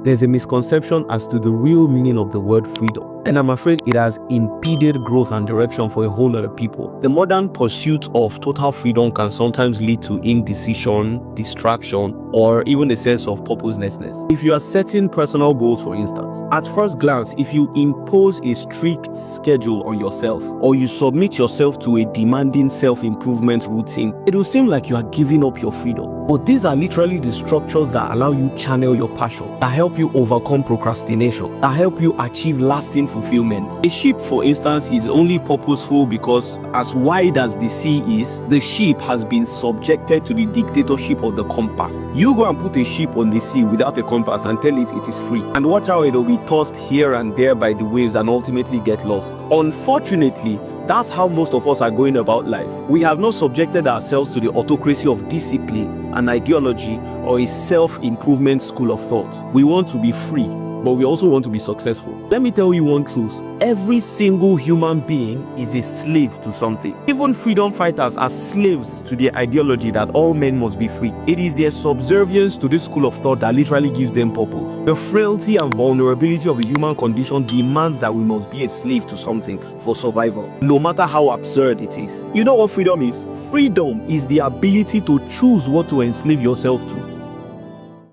There's a misconception as to the real meaning of the word freedom, and I'm afraid it has impeded growth and direction for a whole lot of people. The modern pursuit of total freedom can sometimes lead to indecision, distraction, or even a sense of purposelessness. If you are setting personal goals, for instance, at first glance, if you impose a strict schedule on yourself, or you submit yourself to a demanding self-improvement routine, it will seem like you are giving up your freedom. But these are literally the structures that allow you channel your passion, that help you overcome procrastination, that help you achieve lasting fulfillment. A ship, for instance, is only purposeful because as wide as the sea is, the ship has been subjected to the dictatorship of the compass. You go and put a ship on the sea without a compass and tell it is free, and watch how it will be tossed here and there by the waves and ultimately get lost. Unfortunately, that's how most of us are going about life. We have not subjected ourselves to the autocracy of discipline, an ideology, or a self-improvement school of thought. We want to be free, but we also want to be successful. Let me tell you one truth. Every single human being is a slave to something. Even freedom fighters are slaves to the ideology that all men must be free. It is their subservience to this school of thought that literally gives them purpose. The frailty and vulnerability of the human condition demands that we must be a slave to something for survival, no matter how absurd it is. You know what freedom is? Freedom is the ability to choose what to enslave yourself to.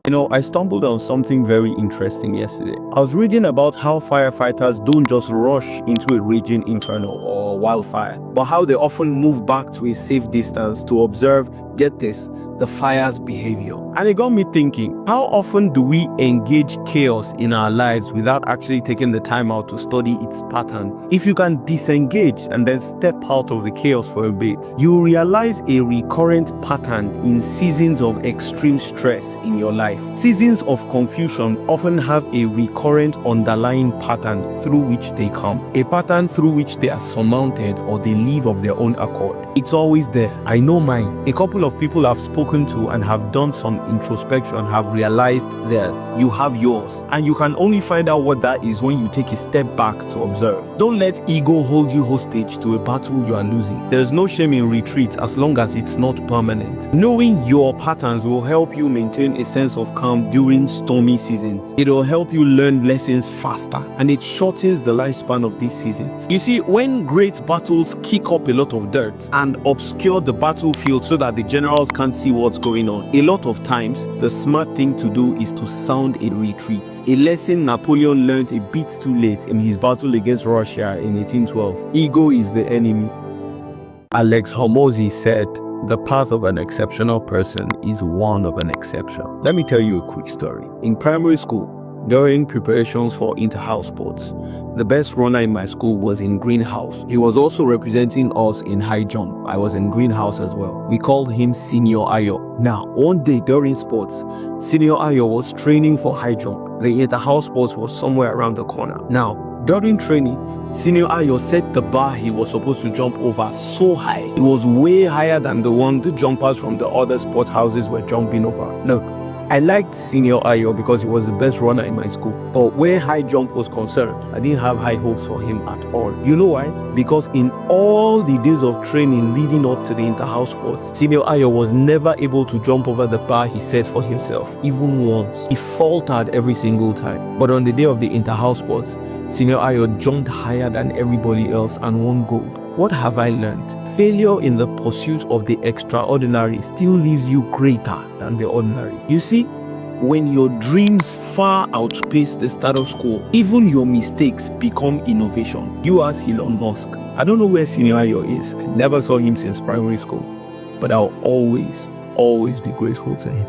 You know, I stumbled on something very interesting yesterday. I was reading about how firefighters don't just rush into a raging inferno or wildfire, but how they often move back to a safe distance to observe, get this, the fire's behavior. And it got me thinking, how often do we engage chaos in our lives without actually taking the time out to study its pattern? If you can disengage and then step out of the chaos for a bit, you realize a recurrent pattern in seasons of extreme stress in your life. Seasons of confusion often have a recurrent underlying pattern through which they come, a pattern through which they are surmounted or they leave of their own accord. It's always there. I know mine. A couple of people I've spoken to and have done some introspection have realized theirs. You have yours, and you can only find out what that is when you take a step back to observe. Don't let ego hold you hostage to a battle you are losing. There's no shame in retreat as long as it's not permanent. Knowing your patterns will help you maintain a sense of calm during stormy seasons. It will help you learn lessons faster, and it shortens the lifespan of these seasons. You see, when great battles kick up a lot of dirt and obscure the battlefield so that the generals can't see what's going on, a lot of times the smart thing to do is to sound a retreat. A lesson Napoleon learned a bit too late in his battle against Russia in 1812. Ego is the enemy. Alex Hormozi said, "The path of an exceptional person is one of an exception." Let me tell you a quick story. In primary school, during preparations for inter-house sports, the best runner in my school was in greenhouse. He was also representing us in high jump. I was in greenhouse as well. We called him Senior Ayo. Now, one day during sports, Senior Ayo was training for high jump. The inter-house sports was somewhere around the corner. Now, during training, Senior Ayo set the bar he was supposed to jump over so high. It was way higher than the one the jumpers from the other sports houses were jumping over. Look, I liked Senior Ayo because he was the best runner in my school. But where high jump was concerned, I didn't have high hopes for him at all. You know why? Because in all the days of training leading up to the inter-house sports, Senior Ayo was never able to jump over the bar he set for himself, even once. He faltered every single time. But on the day of the inter-house sports, Senior Ayo jumped higher than everybody else and won gold. What have I learned? Failure in the pursuit of the extraordinary still leaves you greater than the ordinary. You see, when your dreams far outpace the status quo, even your mistakes become innovation. You ask Elon Musk. I don't know where Senior Ayo is. I never saw him since primary school, but I'll always be grateful to him.